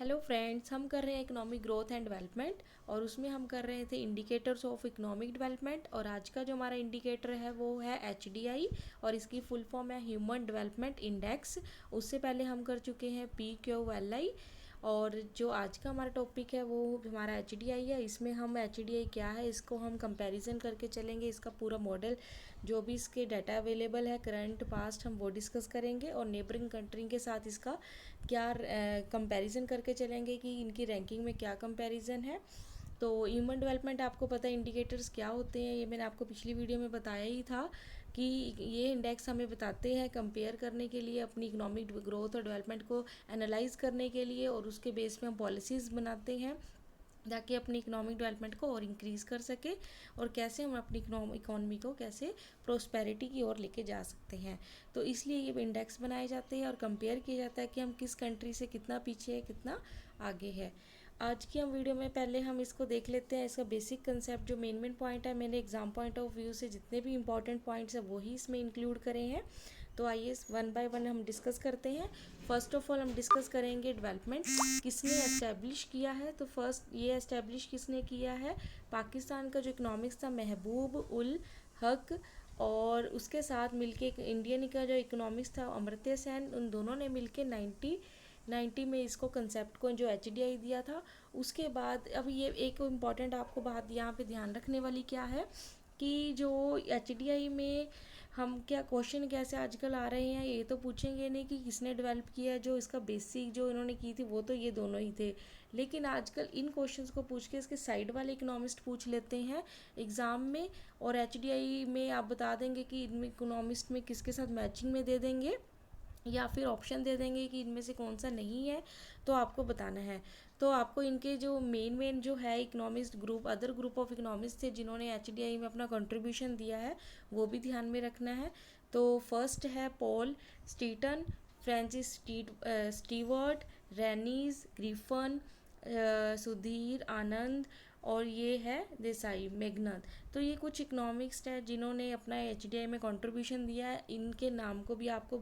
Hello friends, हम कर रहे हैं इकोनॉमिक ग्रोथ एंड डेवलपमेंट और उसमें हम कर रहे थे इंडिकेटर्स ऑफ इकोनॉमिक डेवलपमेंट। और आज का जो हमारा इंडिकेटर है वो है HDI और इसकी फुल फॉर्म है ह्यूमन डेवलपमेंट इंडेक्स। उससे पहले हम कर चुके हैं PQLI। और जो आज का हमारा टॉपिक है वो हमारा HDI है। इसमें हम HDI क्या है इसको हम कंपैरिजन करके चलेंगे। इसका पूरा मॉडल जो भी इसके डाटा अवेलेबल है करंट पास्ट हम वो डिस्कस करेंगे और नेबरिंग कंट्री के साथ इसका क्या कंपैरिजन करके चलेंगे कि इनकी रैंकिंग में क्या कंपैरिजन है। तो ह्यूमन डेवलपमेंट आपको पता है इंडिकेटर्स क्या होते हैं, ये मैंने आपको पिछली वीडियो में बताया ही था कि ये इंडेक्स हमें बताते हैं कंपेयर करने के लिए, अपनी इकोनॉमिक ग्रोथ और डेवलपमेंट को एनालाइज करने के लिए, और उसके बेस पे हम पॉलिसीज़ बनाते हैं ताकि अपनी इकोनॉमिक डेवलपमेंट को और इंक्रीज़ कर सके और कैसे हम अपनी इकोनॉमी को कैसे प्रोस्पेरिटी की ओर लेके जा सकते हैं। तो इसलिए ये इंडेक्स बनाए जाते हैं और कंपेयर किया जाता है कि हम किस कंट्री से कितना पीछे है कितना आगे है। आज की हम वीडियो में पहले हम इसको देख लेते हैं, इसका बेसिक कंसेप्ट जो मेन पॉइंट है। मैंने एग्जाम पॉइंट ऑफ व्यू से जितने भी इंपॉर्टेंट पॉइंट्स हैं वही इसमें इंक्लूड करे हैं। तो आइए वन बाय वन हम डिस्कस करते हैं। फर्स्ट ऑफ ऑल हम डिस्कस करेंगे डेवलपमेंट किसने एस्टेब्लिश किया है। तो फर्स्ट ये एस्टेब्लिश किसने किया है, पाकिस्तान का जो इकोनॉमिक्स था महबूब उल हक और उसके साथ मिलके इंडियन का जो इकोनॉमिक्स था अमर्त्य सेन, उन दोनों ने मिलके 1990 में इसको कंसेप्ट को जो HDI दिया था। उसके बाद अब ये एक इम्पॉर्टेंट आपको बात यहाँ पे ध्यान रखने वाली क्या है कि जो HDI में हम क्या क्वेश्चन कैसे आजकल आ रहे हैं, ये तो पूछेंगे नहीं कि किसने डेवलप किया। जो इसका बेसिक जो इन्होंने की थी वो तो ये दोनों ही थे, लेकिन आजकल इन क्वेश्चंस को पूछ के इसके साइड वाले इकोनॉमिस्ट पूछ लेते हैं एग्ज़ाम में, और HDI में आप बता देंगे कि इनमें इकोनॉमिस्ट में किसके साथ मैचिंग में दे देंगे या फिर ऑप्शन दे देंगे कि इनमें से कौन सा नहीं है, तो आपको बताना है। तो आपको इनके जो मेन जो है economist group, other group of economist थे जिन्होंने HDI में अपना कंट्रीब्यूशन दिया है, वो भी ध्यान में रखना है। तो फर्स्ट है Paul Staten, Francis Stewart, Renees Griffin, Sudhir Anand और ये है देसाई मेघनाथ। तो ये कुछ इकोनॉमिक्स है जिन्होंने अपना HDI में कंट्रीब्यूशन दिया है। इनके नाम को भी आपको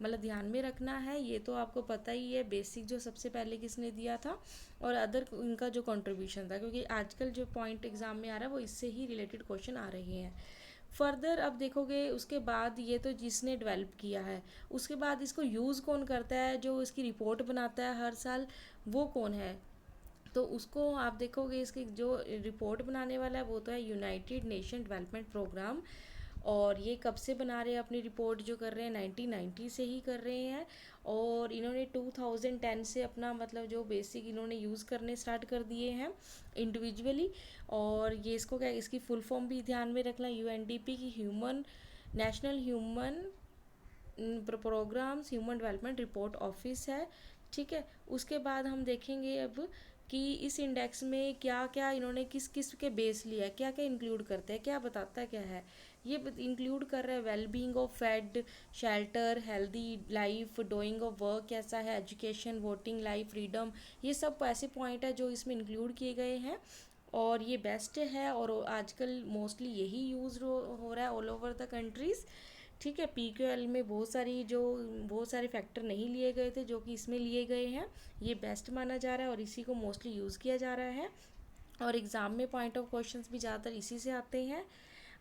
मतलब ध्यान में रखना है, ये तो आपको पता ही है बेसिक जो सबसे पहले किसने दिया था और अदर इनका जो कंट्रीब्यूशन था, क्योंकि आजकल जो पॉइंट एग्जाम में आ रहा है वो इससे ही रिलेटेड क्वेश्चन आ रहे हैं। फर्दर अब देखोगे उसके बाद ये तो जिसने डेवलप किया है, उसके बाद इसको यूज़ कौन करता है, जो इसकी रिपोर्ट बनाता है हर साल वो कौन है। तो उसको आप देखोगे इसकी जो रिपोर्ट बनाने वाला है वो तो है यूनाइटेड नेशन डेवलपमेंट प्रोग्राम। और ये कब से बना रहे हैं अपनी रिपोर्ट, जो कर रहे हैं 1990 से ही कर रहे हैं। और इन्होंने 2010 से अपना मतलब जो बेसिक इन्होंने यूज़ करने स्टार्ट कर दिए हैं इंडिविजुअली। और ये इसको क्या, इसकी फुल फॉर्म भी ध्यान में रखना, UNDP की human national human programmes human development report office है। ठीक है, उसके बाद हम देखेंगे अब कि इस इंडेक्स में क्या क्या इन्होंने किस किस के बेस लिया है, क्या क्या इंक्लूड करते हैं, क्या बताता है क्या है। ये इंक्लूड कर रहा है wellbeing of fed shelter, healthy life, doing of work कैसा है, एजुकेशन, वोटिंग, लाइफ, फ्रीडम। ये सब ऐसे पॉइंट है जो इसमें इंक्लूड किए गए हैं और ये बेस्ट है और आजकल मोस्टली यही यूज़ हो रहा है ऑल ओवर द कंट्रीज़। ठीक है, PQL में बहुत सारे फैक्टर नहीं लिए गए थे जो कि इसमें लिए गए हैं। ये बेस्ट माना जा रहा है और इसी को मोस्टली यूज़ किया जा रहा है और एग्ज़ाम में पॉइंट ऑफ क्वेश्चंस भी ज़्यादातर इसी से आते हैं।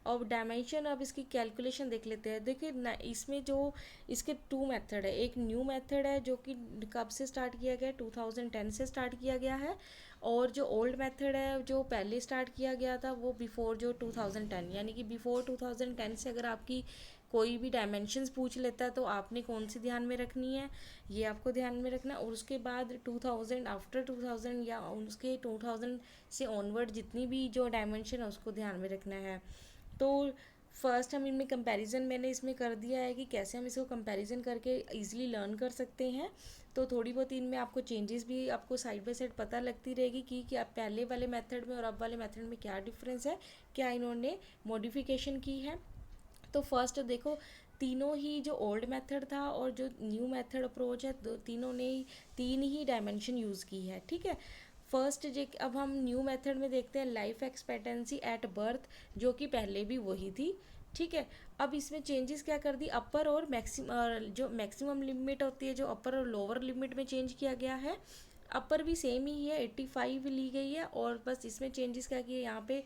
और डायमेंशन, अब इसकी कैलकुलेशन देख लेते हैं। देखिए इसमें जो इसके टू मेथड है, एक न्यू मेथड है जो कि कब से स्टार्ट किया गया है, 2010 से स्टार्ट किया गया है। और जो ओल्ड मेथड है जो पहले स्टार्ट किया गया था वो बिफोर जो 2010, यानी कि बिफोर 2010 से अगर आपकी कोई भी डायमेंशंस पूछ लेता है तो आपने कौन सी ध्यान में रखनी है, ये आपको ध्यान में रखना। और उसके बाद 2000 आफ्टर 2000 या उसके 2000 से ऑनवर्ड जितनी भी जो डायमेंशन है उसको ध्यान में रखना है। तो फर्स्ट हम इनमें कंपैरिजन मैंने इसमें कर दिया है कि कैसे हम इसको कंपैरिजन करके इजीली लर्न कर सकते हैं। तो थोड़ी बहुत इनमें आपको चेंजेस भी आपको साइड बाय साइड पता लगती रहेगी कि क्या पहले वाले मेथड में और अब वाले मेथड में क्या डिफरेंस है, क्या इन्होंने मॉडिफिकेशन की है। तो फर्स्ट देखो, तीनों ही जो ओल्ड मेथड था और जो न्यू मेथड अप्रोच है तीनों ने तीन ही डायमेंशन यूज़ की है। ठीक है, फर्स्ट जे अब हम न्यू मेथड में देखते हैं लाइफ एक्सपेक्टेंसी एट बर्थ, जो कि पहले भी वही थी। ठीक है, अब इसमें चेंजेस क्या कर दी, अपर और जो मैक्सिमम लिमिट होती है जो अपर और लोअर लिमिट में चेंज किया गया है। अपर भी सेम ही है, 85 ली गई है, और बस इसमें चेंजेस क्या किए, यहाँ पे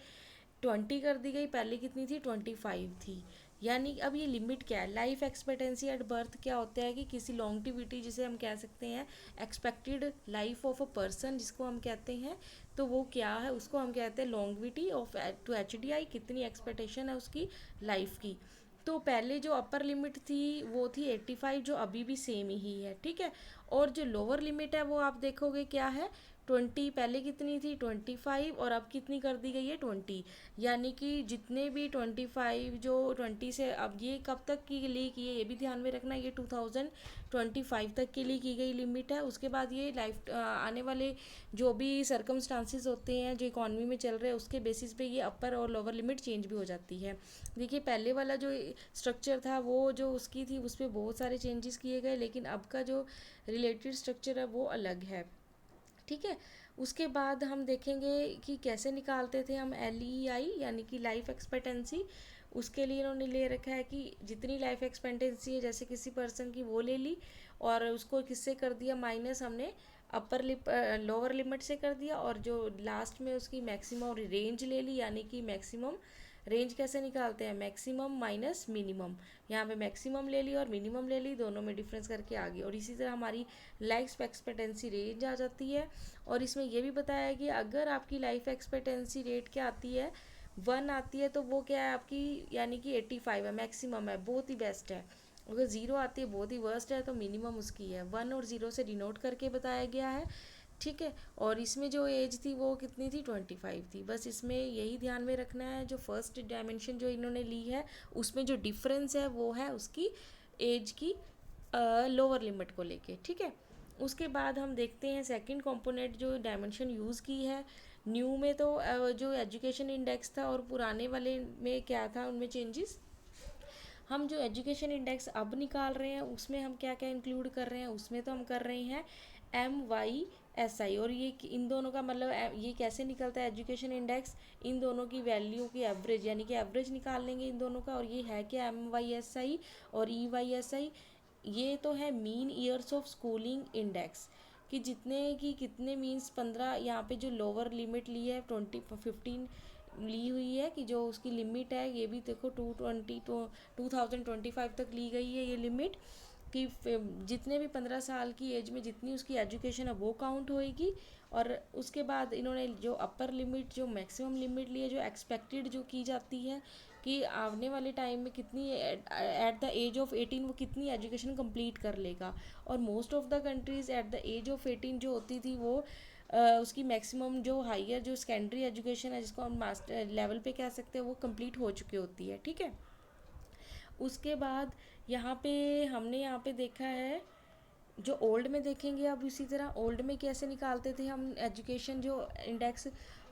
20 कर दी गई, पहले कितनी थी 25 थी। यानी अब ये लिमिट क्या है, लाइफ एक्सपेक्टेंसी एट बर्थ क्या होता है कि किसी लॉन्गटिविटी जिसे हम कह सकते हैं expected life of a person जिसको हम कहते हैं, तो वो क्या है, उसको हम कहते हैं लॉन्गविटी ऑफ टू एचडीआई, कितनी एक्सपेक्टेशन है उसकी लाइफ की। तो पहले जो अपर लिमिट थी वो थी 85, जो अभी भी सेम ही है, ठीक है। और जो लोअर लिमिट है वो आप देखोगे क्या है, 20, पहले कितनी थी 25, और अब कितनी कर दी गई है 20। यानी कि जितने भी 25 जो 20 से, अब ये कब तक के लिए की है ये भी ध्यान में रखना, ये 2025 तक के लिए की गई लिमिट है। उसके बाद ये लाइफ आने वाले जो भी सरकमस्टांसिस होते हैं जो इकॉनमी में चल रहे हैं उसके बेसिस पे ये अपर और लोअर लिमिट चेंज भी हो जाती है। देखिए पहले वाला जो स्ट्रक्चर था वो जो उसकी थी उस पर बहुत सारे चेंजेस किए गए, लेकिन अब का जो रिलेटेड स्ट्रक्चर है वो अलग है, ठीक है। उसके बाद हम देखेंगे कि कैसे निकालते थे हम LEI यानी कि लाइफ एक्सपेक्टेंसी। उसके लिए इन्होंने ले रखा है कि जितनी लाइफ एक्सपेक्टेंसी है जैसे किसी पर्सन की वो ले ली, और उसको किससे कर दिया माइनस, हमने अपर लोअर लिमिट से कर दिया, और जो लास्ट में उसकी मैक्सिमम रेंज ले ली, यानी कि मैक्सिमम रेंज कैसे निकालते हैं, मैक्सिमम माइनस मिनिमम, यहाँ पे मैक्सिमम ले ली और मिनिमम ले ली, दोनों में डिफरेंस करके आ गई। और इसी तरह हमारी लाइफ एक्सपेक्टेंसी रेंज आ जाती है। और इसमें यह भी बताया है कि अगर आपकी लाइफ एक्सपेक्टेंसी रेट क्या आती है, 1 आती है, तो वो क्या है आपकी, यानी कि 85 है, मैक्सिमम है, बहुत ही बेस्ट है। अगर 0 आती है बहुत ही वर्स्ट है, तो मिनिमम उसकी है। 1 और 0 से डिनोट करके बताया गया है, ठीक है। और इसमें जो एज थी वो कितनी थी 25 थी। बस इसमें यही ध्यान में रखना है, जो फर्स्ट डायमेंशन जो इन्होंने ली है उसमें जो डिफरेंस है वो है उसकी एज की लोअर लिमिट को लेके, ठीक है। उसके बाद हम देखते हैं सेकंड कंपोनेंट जो डायमेंशन यूज़ की है न्यू में, तो जो एजुकेशन इंडेक्स था, और पुराने वाले में क्या था उनमें चेंजेस। हम जो एजुकेशन इंडेक्स अब निकाल रहे हैं उसमें हम क्या क्या इंक्लूड कर रहे हैं, उसमें तो हम कर रहे हैं MYSI। और ये इन दोनों का मतलब ये कैसे निकलता है एजुकेशन इंडेक्स, इन दोनों की वैल्यू की एवरेज, यानी कि एवरेज निकाल लेंगे इन दोनों का। और ये है क्या MYSI और EYSI, ये तो है mean years of schooling index, कि जितने की कितने मीन्स 15, यहाँ पे जो लोअर लिमिट ली है 15 ली हुई है, कि जो उसकी लिमिट है ये भी देखो 2025 तक ली गई है ये लिमिट, कि जितने भी 15 साल की एज में जितनी उसकी एजुकेशन है वो काउंट होएगी। और उसके बाद इन्होंने जो अपर लिमिट जो मैक्सिमम लिमिट ली है जो एक्सपेक्टेड जो की जाती है कि आने वाले टाइम में कितनी एट द एज ऑफ 18 वो कितनी एजुकेशन कंप्लीट कर लेगा। और most of the countries at the age of 18 जो होती थी वो उसकी मैक्सिमम जो हायर जो सेकेंडरी एजुकेशन है जिसको हम मास्टर लेवल पे कह सकते हैं वो कंप्लीट हो चुकी होती है, ठीक है। उसके बाद यहाँ पे हमने यहाँ पे देखा है जो ओल्ड में देखेंगे, अब इसी तरह ओल्ड में कैसे निकालते थे हम एजुकेशन जो इंडेक्स,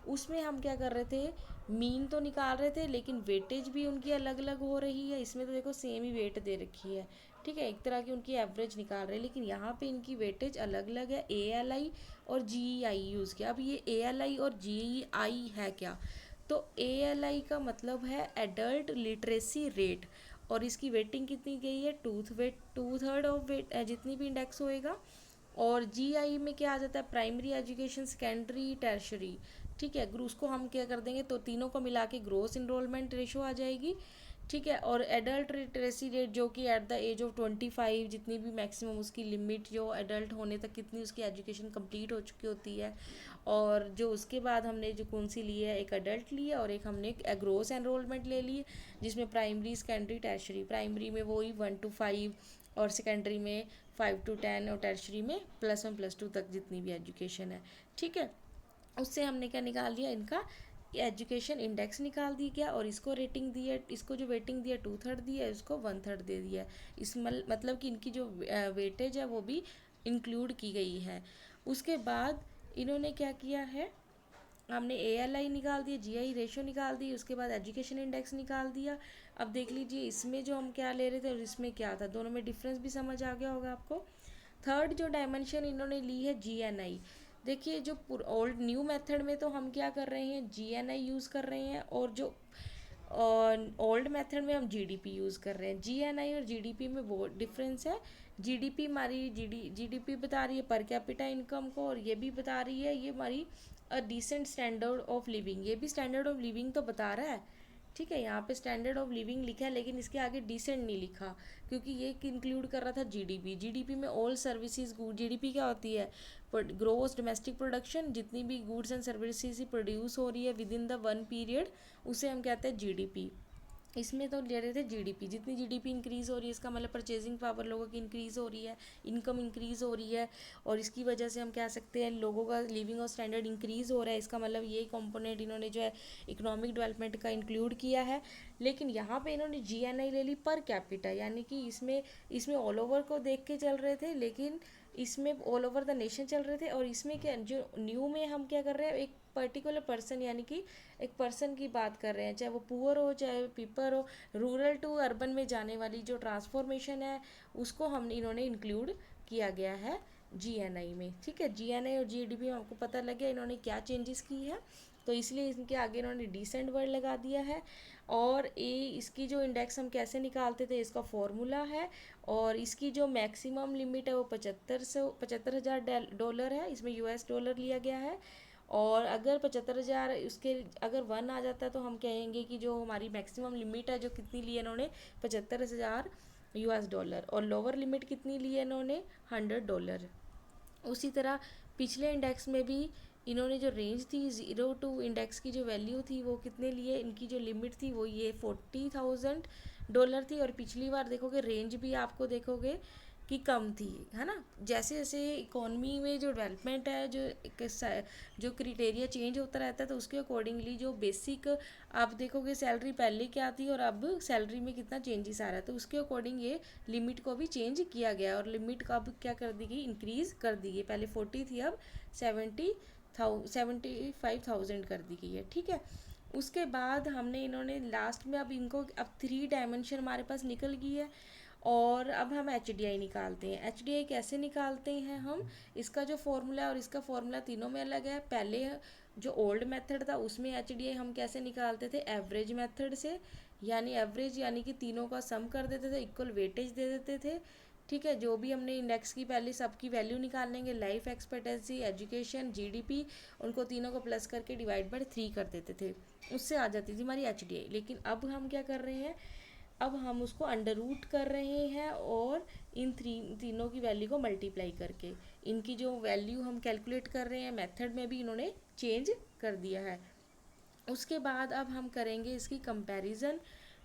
उसमें हम क्या कर रहे थे, मीन तो निकाल रहे थे लेकिन वेटेज भी उनकी अलग अलग हो रही है। इसमें तो देखो सेम ही वेट दे रखी है, ठीक है, एक तरह की उनकी एवरेज निकाल रहे हैं, लेकिन यहाँ पे इनकी वेटेज अलग अलग है। ALI और GEI यूज़ किया। अब ये ALI और GEI है क्या, तो ALI का मतलब है एडल्ट लिटरेसी रेट, और इसकी वेटिंग कितनी गई है, टू थर्ड ऑफ वेट जितनी भी इंडेक्स होएगा। और GI में क्या आ जाता है, प्राइमरी एजुकेशन, सेकेंडरी, टर्शरी, ठीक है। उसको हम क्या कर देंगे, तो तीनों को मिला के ग्रोस इनरोलमेंट रेशो आ जाएगी, ठीक है। और एडल्ट लिटरेसी रेट जो कि एट द एज ऑफ 25 जितनी भी मैक्सिमम उसकी लिमिट जो एडल्ट होने तक कितनी उसकी एजुकेशन कंप्लीट हो चुकी होती है। और जो उसके बाद हमने जो कौन सी ली है, एक एडल्ट ली है और एक हमने ग्रोस एनरोलमेंट ले ली है, जिसमें प्राइमरी, सेकेंडरी, टर्शरी, प्राइमरी में वही 1 to 5 और सेकेंडरी में 5 to 10 और टर्शरी में +1 +2 तक जितनी भी एजुकेशन है, ठीक है। उससे हमने क्या निकाल दिया, इनका एजुकेशन इंडेक्स निकाल दी गया, और इसको रेटिंग दी है, इसको जो वेटिंग दिया 2/3 दी है, इसको 1/3 दे दिया है। इस मतलब कि इनकी जो वेटेज है वो भी इंक्लूड की गई है। उसके बाद इन्होंने क्या किया है, हमने ALI निकाल दिया, GI रेशो निकाल दी, उसके बाद एजुकेशन इंडेक्स निकाल दिया। अब देख लीजिए इसमें जो हम क्या ले रहे थे और इसमें क्या था, दोनों में डिफरेंस भी समझ आ गया होगा आपको। थर्ड जो डायमेंशन इन्होंने ली है GNI। देखिए जो ओल्ड न्यू मेथड में तो हम क्या कर रहे हैं, GNI यूज़ कर रहे हैं, और जो ओल्ड मेथड में हम GDP यूज़ कर रहे हैं। GNI और GDP में बहुत डिफरेंस है। जीडीपी हमारी जीडीपी बता रही है पर कैपिटा इनकम को, और ये भी बता रही है ये हमारी डिसेंट स्टैंडर्ड ऑफ लिविंग, ये भी स्टैंडर्ड ऑफ लिविंग तो बता रहा है। ठीक है, यहाँ पे स्टैंडर्ड ऑफ लिविंग लिखा है लेकिन इसके आगे डिसेंट नहीं लिखा, क्योंकि ये इंक्लूड कर रहा था जीडीपी। जीडीपी में ऑल सर्विसेज गुड, जीडीपी क्या होती है, ग्रोस डोमेस्टिक प्रोडक्शन, जितनी भी गुड्स एंड सर्विसेज प्रोड्यूस हो रही है with in the one period, उसे हम कहते हैं जीडीपी। इसमें तो ले रहे थे जीडीपी, जितनी जीडीपी इंक्रीज़ हो रही है इसका मतलब परचेजिंग पावर लोगों की इंक्रीज़ हो रही है, इनकम इंक्रीज़ हो रही है, और इसकी वजह से हम कह सकते हैं लोगों का लिविंग और स्टैंडर्ड इंक्रीज़ हो रहा है। इसका मतलब ये कंपोनेंट इन्होंने जो है इकोनॉमिक डेवलपमेंट का इंक्लूड किया है। लेकिन यहाँ पे इन्होंने जीएनआई ले ली पर कैपिटा, यानी कि इसमें इसमें ऑल ओवर को देख के चल रहे थे, लेकिन इसमें ऑल ओवर द नेशन चल रहे थे। और इसमें क्या जो न्यू में हम क्या कर रहे हैं, एक पर्टिकुलर पर्सन यानी कि एक पर्सन की बात कर रहे हैं, चाहे वो पुअर हो चाहे पीपर हो, रूरल टू अर्बन में जाने वाली जो ट्रांसफॉर्मेशन है उसको हम इन्होंने इंक्लूड किया गया है जीएनआई में। ठीक है, जीएनआई और जीडीपी में आपको पता लग गया इन्होंने क्या चेंजेस की है, तो इसलिए इनके आगे इन्होंने डिसेंट वर्ड लगा दिया है। और इसकी जो इंडेक्स हम कैसे निकालते थे इसका फॉर्मूला है, और इसकी जो मैक्सिमम लिमिट है वो 75,000 डॉलर है, इसमें यूएस डॉलर लिया गया है। और अगर 75,000 उसके अगर 1 आ जाता है तो हम कहेंगे कि जो हमारी मैक्सिमम लिमिट है जो कितनी ली है इन्होंने, 75,000 यूएस डॉलर, और लोअर लिमिट कितनी ली है इन्होंने, $100। उसी तरह पिछले इंडेक्स में भी इन्होंने जो रेंज थी 0 to इंडेक्स की जो वैल्यू थी वो कितने लिए, इनकी जो लिमिट थी वो ये $40,000 थी। और पिछली बार देखोगे रेंज भी आपको देखोगे कि कम थी, है ना। जैसे जैसे इकोनॉमी में जो डेवलपमेंट है, जो क्रिटेरिया चेंज होता रहता है, तो उसके अकॉर्डिंगली जो बेसिक आप देखोगे सैलरी पहले क्या थी और अब सैलरी में कितना चेंजेस आ रहा है, तो उसके अकॉर्डिंग ये लिमिट को भी चेंज किया गया। और लिमिट का अब क्या कर दी गई, इंक्रीज़ कर दी गई, पहले 40 थी अब 75,000 कर दी गई है। ठीक है, उसके बाद हमने इन्होंने लास्ट में अब इनको अब 3 डायमेंशन हमारे पास निकल गई है, और अब हम एच डी आई निकालते हैं। एच डी आई कैसे निकालते हैं हम, इसका जो फॉर्मूला है और इसका फॉर्मूला तीनों में अलग है। पहले जो ओल्ड मेथड था उसमें एच डी आई हम कैसे निकालते थे, एवरेज मेथड से, यानी एवरेज यानी कि तीनों का सम कर देते थे, इक्वल वेटेज दे देते थे। ठीक है, जो भी हमने इंडेक्स की पहले सबकी वैल्यू निकाल लेंगे, लाइफ एक्सपेक्टेंसी, एजुकेशन, जीडीपी, उनको तीनों को प्लस करके डिवाइड बाय 3 कर देते थे, उससे आ जाती थी हमारी एच डी आई। लेकिन अब हम क्या कर रहे हैं, अब हम उसको अंडर रूट कर रहे हैं, और इन तीनों की वैल्यू को मल्टीप्लाई करके इनकी जो वैल्यू हम कैलकुलेट कर रहे हैं मेथड में भी इन्होंने चेंज कर दिया है। उसके बाद अब हम करेंगे इसकी कंपैरिजन।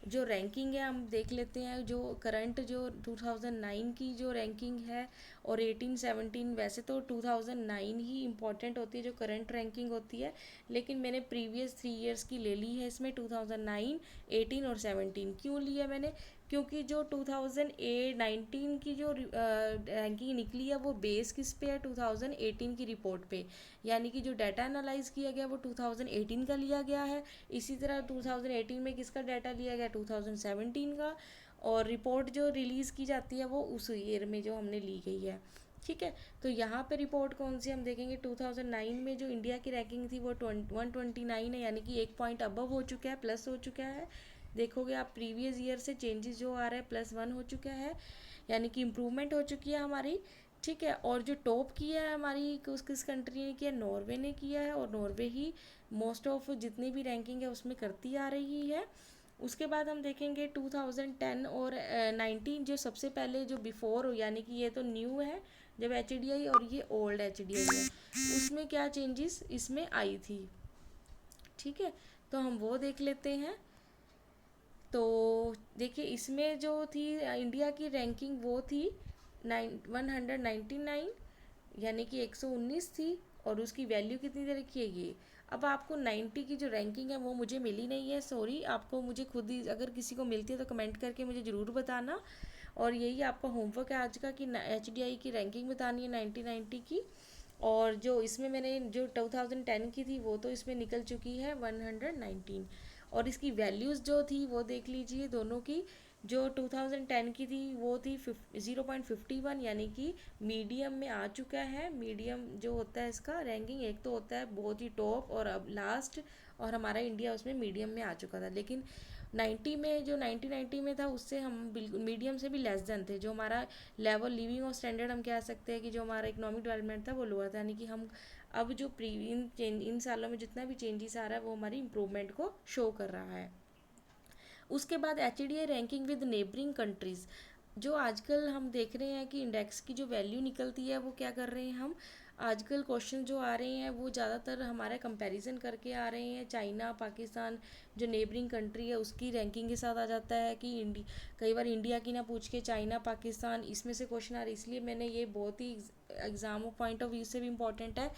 जो रैंकिंग है हम देख लेते हैं, जो करंट जो 2009 की जो रैंकिंग है और 18-17, वैसे तो 2009 ही इम्पॉर्टेंट होती है जो करंट रैंकिंग होती है, लेकिन मैंने प्रीवियस 3 इयर्स की ले ली है इसमें, 2009, 18 और 17 क्यों लिया मैंने, क्योंकि जो 2019 की जो रैंकिंग निकली है वो बेस किस पे है, 2018 की रिपोर्ट पे, यानी कि जो डाटा एनालाइज किया गया वो 2018 का लिया गया है। इसी तरह 2018 में किसका डाटा लिया गया, 2017 का, और रिपोर्ट जो रिलीज़ की जाती है वो उस ईयर में जो हमने ली गई है। ठीक है, तो यहाँ पे रिपोर्ट कौन सी हम देखेंगे, 2009 में जो इंडिया की रैंकिंग थी वो 129 है, यानी कि 1 पॉइंट अबव हो चुका है, प्लस हो चुका है। देखोगे आप प्रीवियस ईयर से चेंजेस जो आ रहा है +1 हो चुका है, यानी कि इम्प्रूवमेंट हो चुकी है हमारी। ठीक है, और जो टॉप किया है हमारी किस कंट्री ने किया, नॉर्वे ने किया है, और नॉर्वे ही मोस्ट ऑफ जितनी भी रैंकिंग है उसमें करती आ रही है। उसके बाद हम देखेंगे 2010 और 19, जो सबसे पहले जो बिफोर हो, यानी कि ये तो न्यू है जब एच डी आई, और ये ओल्ड एच डी आई है, उसमें क्या चेंजेस इसमें आई थी। ठीक है, तो हम वो देख लेते हैं। तो देखिए इसमें जो थी इंडिया की रैंकिंग वो थी 199, यानी कि 119 थी, और उसकी वैल्यू कितनी दे रखी है ये। अब आपको 90 की जो रैंकिंग है वो मुझे मिली नहीं है, सॉरी, आपको मुझे खुद ही अगर किसी को मिलती है तो कमेंट करके मुझे ज़रूर बताना। और यही आपका होमवर्क है आज का कि एच डी आई की रैंकिंग बतानी है 1990 की। और जो इसमें मैंने जो 2010 की थी वो तो इसमें निकल चुकी है 119, और इसकी वैल्यूज़ जो थी वो देख लीजिए दोनों की। जो 2010 की थी वो थी 0.51, यानी कि मीडियम में आ चुका है। मीडियम जो होता है इसका रैंकिंग, एक तो होता है बहुत ही टॉप और अब लास्ट, और हमारा इंडिया उसमें मीडियम में आ चुका था। लेकिन 90 में, जो 1990 में था उससे हम बिल्कुल मीडियम से भी लेस देन थे। जो हमारा लेवल लिविंग और स्टैंडर्ड हम कह सकते हैं कि जो हमारा इकोनॉमिक डेवलपमेंट था वो लोअर था, यानी कि हम अब जो इन सालों में जितना भी चेंजेस आ रहा है वो हमारी इम्प्रूवमेंट को शो कर रहा है। उसके बाद HDI ranking with neighbouring countries, जो आजकल हम देख रहे हैं कि इंडेक्स की जो वैल्यू निकलती है वो क्या कर रहे हैं हम, आजकल क्वेश्चन जो आ रहे हैं वो ज़्यादातर हमारा कंपैरिजन करके आ रहे हैं। चाइना, पाकिस्तान जो नेबरिंग कंट्री है उसकी रैंकिंग के साथ आ जाता है कि कई बार इंडिया की ना पूछ के चाइना, पाकिस्तान इसमें से क्वेश्चन आ रहे, इसलिए मैंने ये बहुत ही एग्ज़ाम पॉइंट ऑफ व्यू से भी इम्पॉर्टेंट है।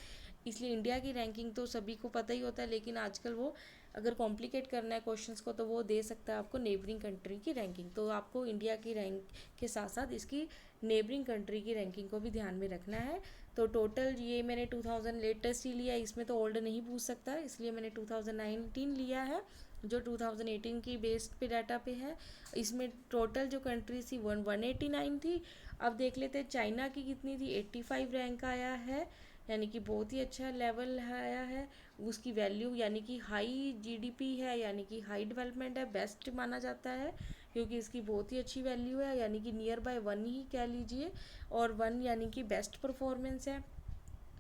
इसलिए इंडिया की रैंकिंग तो सभी को पता ही होता है, लेकिन आजकल वो अगर कॉम्प्लिकेट करना है क्वेश्चंस को तो वो दे सकता है आपको नेबरिंग कंट्री की रैंकिंग। तो आपको इंडिया की रैंक के साथ साथ इसकी नेबरिंग कंट्री की रैंकिंग को भी ध्यान में रखना है। तो टोटल ये मैंने 2000 लेटेस्ट ही लिया है, इसमें तो ओल्ड नहीं पूछ सकता, इसलिए मैंने 2019 लिया है जो 2018 की बेस्ड पे डाटा पे है। इसमें टोटल जो कंट्रीज थी 189 थी। अब देख लेते हैं चाइना की कितनी थी, 85 रैंक आया है, यानी कि बहुत ही अच्छा लेवल आया है। उसकी वैल्यू यानी कि हाई जीडीपी है, यानी कि हाई डेवलपमेंट है, बेस्ट माना जाता है क्योंकि इसकी बहुत ही अच्छी वैल्यू है, यानी कि नियर बाय 1 ही कह लीजिए, और 1 यानी कि बेस्ट परफॉर्मेंस है।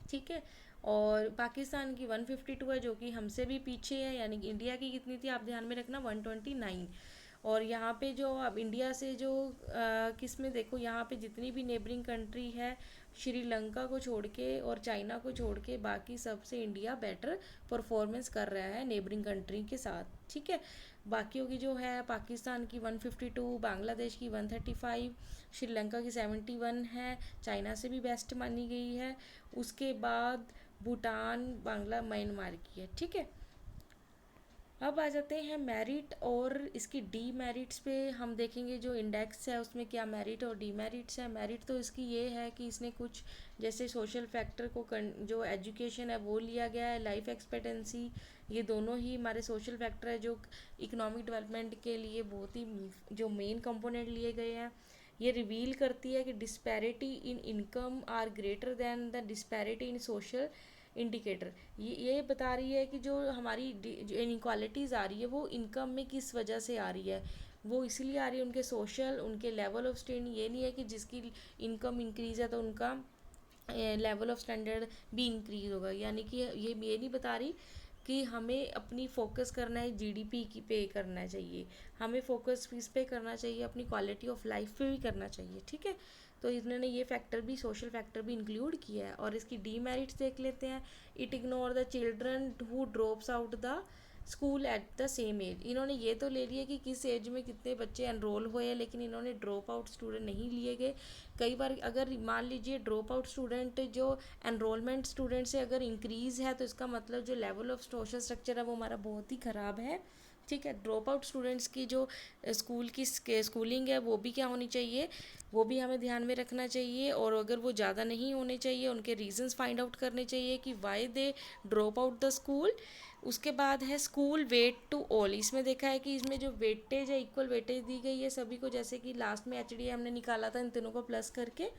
ठीक है। और पाकिस्तान की 152 है जो कि हमसे भी पीछे है, यानी कि इंडिया की कितनी थी आप ध्यान में रखना, 129। और यहाँ पे जो अब इंडिया से जो किस में देखो, यहाँ पे जितनी भी नेबरिंग कंट्री है श्रीलंका को छोड़ के और चाइना को छोड़ के बाकी सबसे इंडिया बेटर परफॉर्मेंस कर रहा है नेबरिंग कंट्री के साथ। ठीक है। बाकियों की जो है पाकिस्तान की 152, बांग्लादेश की 135, श्रीलंका की 71 है, चाइना से भी बेस्ट मानी गई है। उसके बाद भूटान, बांग्ला, म्यांमार की है। ठीक है। अब आ जाते हैं मेरिट और इसकी डी मेरिट्स पे। हम देखेंगे जो इंडेक्स है उसमें क्या मेरिट और डी मेरिट्स है। मेरिट तो इसकी ये है कि इसने कुछ जैसे सोशल फैक्टर को जो एजुकेशन है वो लिया गया है, लाइफ एक्सपेक्टेंसी, ये दोनों ही हमारे सोशल फैक्टर है जो इकोनॉमिक डेवलपमेंट के लिए बहुत ही जो मेन कंपोनेंट लिए गए हैं। ये रिवील करती है कि disparity in income are greater than the disparity in social indicator. ये बता रही है कि जो हमारी जो इनक्वालिटीज़ आ रही है वो इनकम में किस वजह से आ रही है, वो इसीलिए आ रही है उनके सोशल, उनके लेवल ऑफ स्टैंडर्ड। ये नहीं है कि जिसकी इनकम इंक्रीज़ है तो उनका लेवल ऑफ स्टैंडर्ड भी इंक्रीज़ होगा, यानी कि ये नहीं बता रही कि हमें अपनी फोकस करना है जीडीपी की पे करना चाहिए, हमें फोकस इस पे करना चाहिए, अपनी क्वालिटी ऑफ लाइफ पे भी करना चाहिए। ठीक है। तो इन्होंने ये फैक्टर भी, सोशल फैक्टर भी इंक्लूड किया है। और इसकी डीमेरिट्स देख लेते हैं। It ignore the children who drops out the school at the same age. इन्होंने ये तो ले लिया कि किस एज में कितने बच्चे एनरोल हुए हैं, लेकिन इन्होंने ड्रॉप आउट स्टूडेंट नहीं लिए गए। कई बार अगर मान लीजिए ड्रॉप आउट स्टूडेंट जो एनरोलमेंट स्टूडेंट से अगर इंक्रीज़ है तो इसका मतलब जो लेवल ऑफ सोशल स्ट्रक्चर है वो हमारा बहुत ही ख़राब है। ठीक है। ड्रॉप आउट स्टूडेंट्स की जो स्कूल की स्कूलिंग है वो भी क्या होनी चाहिए, वो भी हमें ध्यान में रखना चाहिए। और अगर वो ज़्यादा नहीं होने चाहिए, उनके रीजंस फाइंड आउट करने चाहिए कि why they drop out the school. उसके बाद है स्कूल वेट टू ऑल। इसमें देखा है कि इसमें जो वेटेज है इक्वल वेटेज दी गई है सभी को, जैसे कि लास्ट में HDI हमने निकाला था इन तीनों को प्लस करके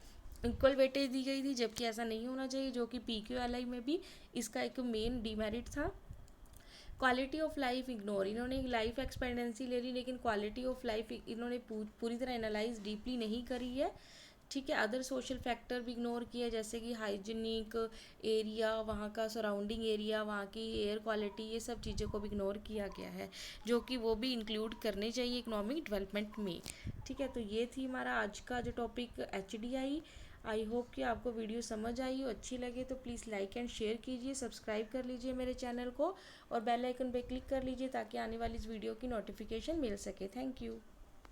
इक्वल वेटेज दी गई थी, जबकि ऐसा नहीं होना चाहिए, जो कि PQLI में भी इसका एक मेन डीमेरिट था। क्वालिटी ऑफ लाइफ इग्नोर, इन्होंने लाइफ एक्सपेक्टेंसी ले ली लेकिन क्वालिटी ऑफ लाइफ इन्होंने पूरी तरह एनालाइज डीपली नहीं करी है। ठीक है। अदर सोशल फैक्टर भी इग्नोर किया, जैसे कि हाइजीनिक एरिया, वहाँ का सराउंडिंग एरिया, वहाँ की एयर क्वालिटी, ये सब चीज़ों को भी इग्नोर किया गया है, जो कि वो भी इंक्लूड करने चाहिए इकोनॉमिक डेवलपमेंट में। ठीक है। तो ये थी हमारा आज का जो टॉपिक HDI। आई होप कि आपको वीडियो समझ आई हो, अच्छी लगे तो प्लीज़ लाइक एंड शेयर कीजिए, सब्सक्राइब कर लीजिए मेरे चैनल को और बेल आइकन पे क्लिक कर लीजिए ताकि आने वाली इस वीडियो की नोटिफिकेशन मिल सके। Thank you.